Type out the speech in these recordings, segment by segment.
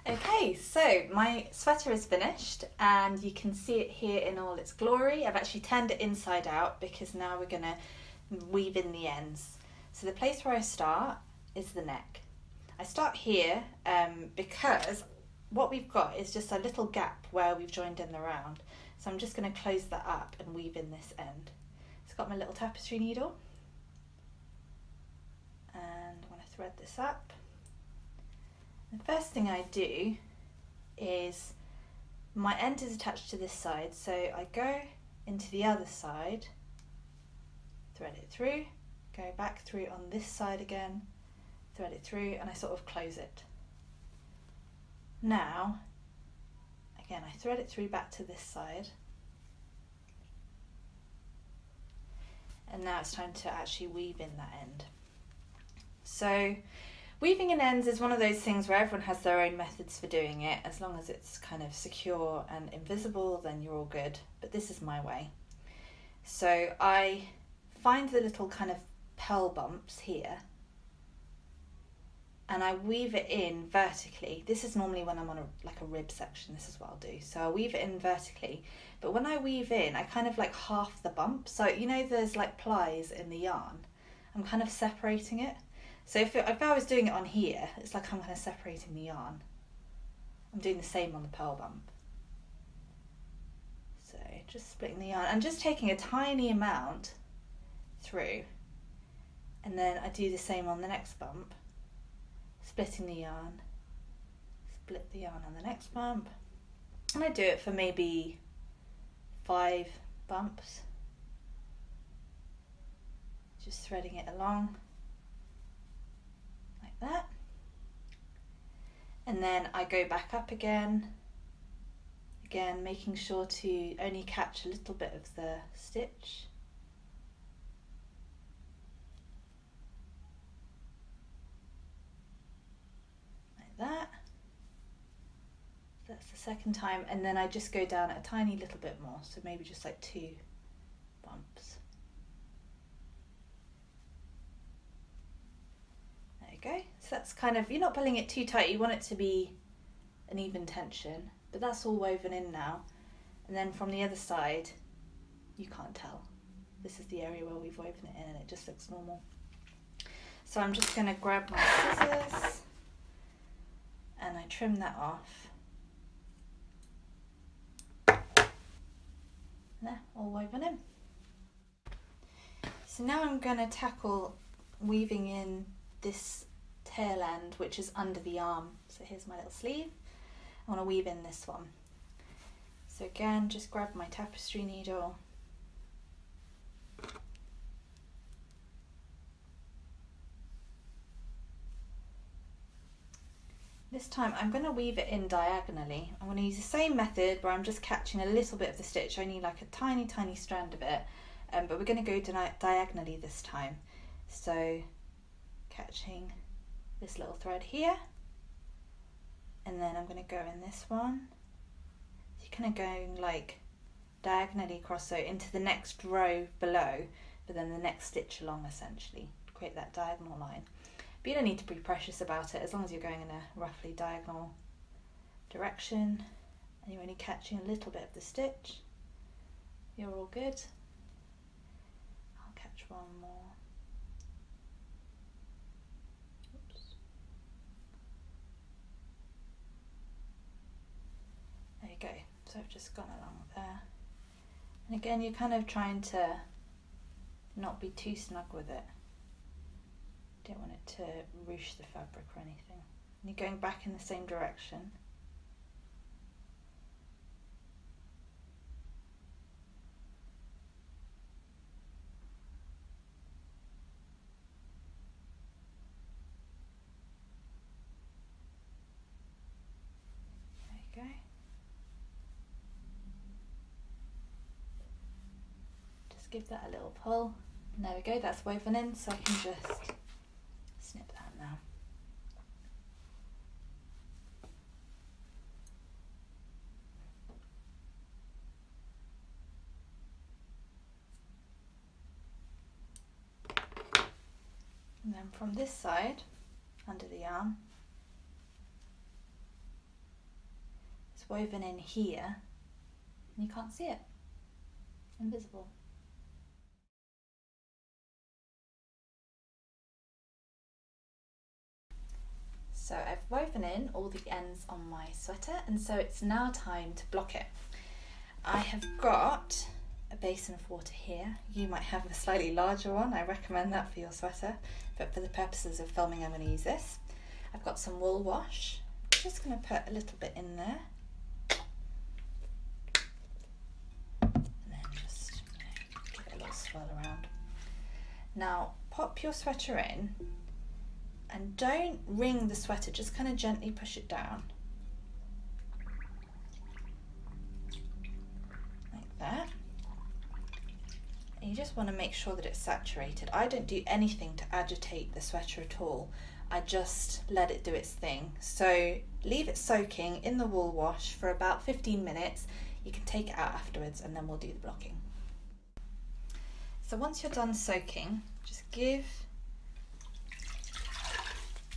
Okay, so my sweater is finished and you can see it here in all its glory. I've actually turned it inside out because now we're going to weave in the ends. So the place where I start is the neck. I start here because what we've got is just a little gap where we've joined in the round. So I'm just going to close that up and weave in this end. It's got my little tapestry needle and I'm going to thread this up. The first thing I do is, my end is attached to this side, so I go into the other side, thread it through, go back through on this side again, thread it through, and I sort of close it. Now, again, I thread it through back to this side, and now it's time to actually weave in that end. So, weaving in ends is one of those things where everyone has their own methods for doing it. As long as it's kind of secure and invisible, then you're all good. But this is my way. So I find the little kind of pearl bumps here and I weave it in vertically. This is normally when I'm on like a rib section, this is what I'll do. So I'll weave it in vertically, but when I weave in, I kind of like half the bump. So you know there's like plies in the yarn, I'm kind of separating it. So if I was doing it on here, it's like I'm kind of separating the yarn. I'm doing the same on the pearl bump. So just splitting the yarn and just taking a tiny amount through. And then I do the same on the next bump. Splitting the yarn, split the yarn on the next bump. And I do it for maybe 5 bumps. Just threading it along. That, and then I go back up again making sure to only catch a little bit of the stitch, like that. That's the second time, and then I just go down a tiny little bit more, so maybe just like 2 bumps. Go. So that's kind of, you're not pulling it too tight, you want it to be an even tension, but that's all woven in now. And then from the other side, you can't tell. This is the area where we've woven it in and it just looks normal. So I'm just going to grab my scissors and I trim that off. There, all woven in. So now I'm going to tackle weaving in this tail end, which is under the arm. So here's my little sleeve. I want to weave in this one. So again, just grab my tapestry needle. This time I'm going to weave it in diagonally. I'm going to use the same method where I'm just catching a little bit of the stitch, only like a tiny strand of it, but we're going to go diagonally this time. So catching this little thread here, and then I'm going to go in this one. So you're kind of going like diagonally across, so into the next row below, but then the next stitch along essentially, to create that diagonal line. But you don't need to be precious about it, as long as you're going in a roughly diagonal direction and you're only catching a little bit of the stitch, you're all good. I'll catch one more. There you go, so I've just gone along there. And again, you're kind of trying to not be too snug with it. Don't want it to ruche the fabric or anything. And you're going back in the same direction. There you go. Just give that a little pull. And there we go, that's woven in, so I can just snip that now. And then from this side, under the arm, woven in here and you can't see it. Invisible. So I've woven in all the ends on my sweater, and so it's now time to block it. I have got a basin of water here. You might have a slightly larger one. I recommend that for your sweater, but for the purposes of filming I'm going to use this. I've got some wool wash. I'm just going to put a little bit in there. And then just give it a little swirl around. Now pop your sweater in. And don't wring the sweater, just kind of gently push it down. Like that. And you just want to make sure that it's saturated. I don't do anything to agitate the sweater at all. I just let it do its thing. So leave it soaking in the wool wash for about 15 minutes. You can take it out afterwards and then we'll do the blocking. So once you're done soaking, just give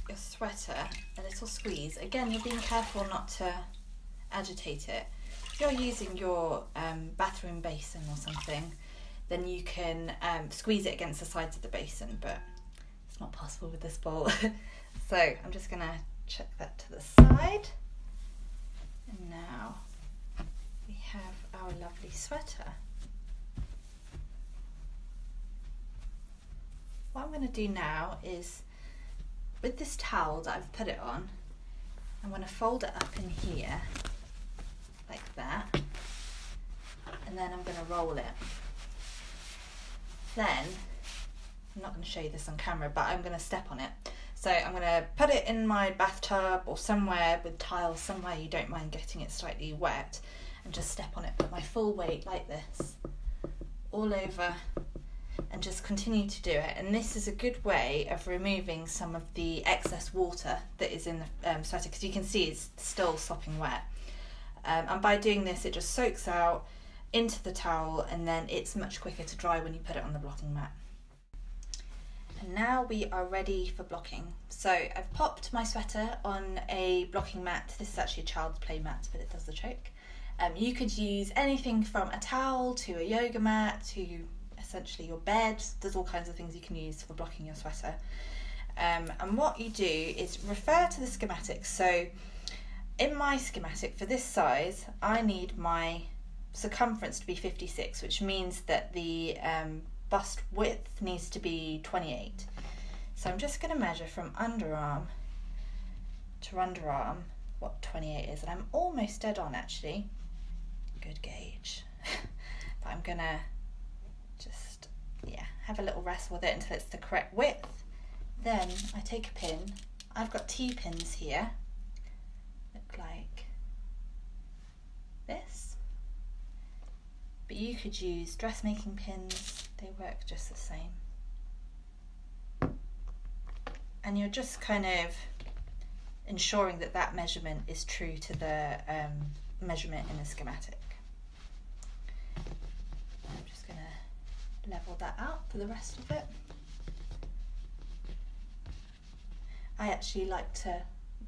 your sweater a little squeeze. Again, you're being careful not to agitate it. If you're using your bathroom basin or something, then you can squeeze it against the sides of the basin, but it's not possible with this bowl. So I'm just gonna chuck that to the side. And now we have our lovely sweater. What I'm gonna do now is, with this towel that I've put it on, I'm going to fold it up in here, like that, and then I'm going to roll it. Then, I'm not going to show you this on camera, but I'm going to step on it. So I'm going to put it in my bathtub or somewhere with tiles, somewhere you don't mind getting it slightly wet, and just step on it, put my full weight like this, all over, and just continue to do it. And this is a good way of removing some of the excess water that is in the sweater, because you can see it's still sopping wet. And by doing this, it just soaks out into the towel, and then it's much quicker to dry when you put it on the blocking mat. And now we are ready for blocking. So I've popped my sweater on a blocking mat. This is actually a child's play mat, but it does the trick. You could use anything from a towel to a yoga mat to essentially your bed. There's all kinds of things you can use for blocking your sweater. And what you do is refer to the schematic. So in my schematic for this size, I need my circumference to be 56, which means that the bust width needs to be 28. So I'm just going to measure from underarm to underarm what 28 is, and I'm almost dead on actually. Good gauge. But I'm going to just, yeah, have a little wrestle with it until it's the correct width. Then I take a pin. I've got T-pins here, look like this, but you could use dressmaking pins, they work just the same. And you're just kind of ensuring that that measurement is true to the measurement in the schematic. I'm just going to level that out for the rest of it. I actually like to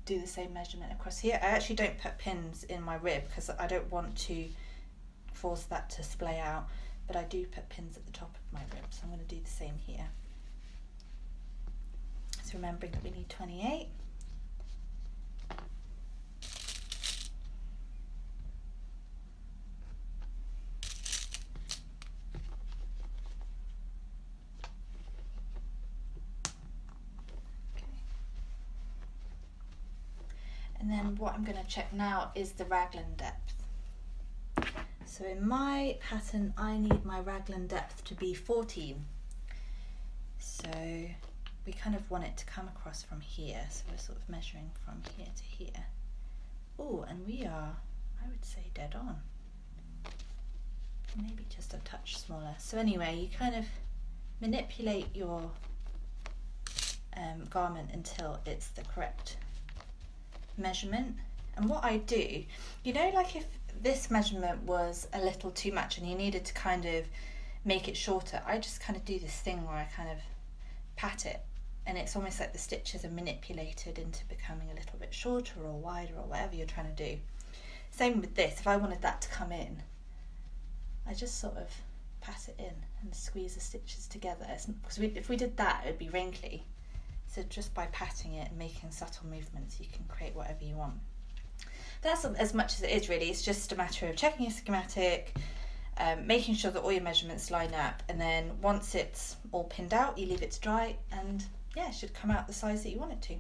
do the same measurement across here. I actually don't put pins in my rib because I don't want to force that to splay out, but I do put pins at the top of my rib, so I'm going to do the same here. So remembering that we need 28. And then what I'm going to check now is the raglan depth. So in my pattern, I need my raglan depth to be 14. So we kind of want it to come across from here. So we're sort of measuring from here to here. Oh, and we are, I would say, dead on. Maybe just a touch smaller. So anyway, you kind of manipulate your garment until it's the correct measurement. And what I do, you know, like if this measurement was a little too much and you needed to kind of make it shorter, I just kind of do this thing where I kind of pat it, and it's almost like the stitches are manipulated into becoming a little bit shorter or wider or whatever you're trying to do. Same with this, if I wanted that to come in, I just sort of pat it in and squeeze the stitches together. Because if we did that, it would be wrinkly. So just by patting it and making subtle movements, you can create whatever you want. That's as much as it is really. It's just a matter of checking your schematic, making sure that all your measurements line up, and then once it's all pinned out, you leave it to dry, and yeah, it should come out the size that you want it to.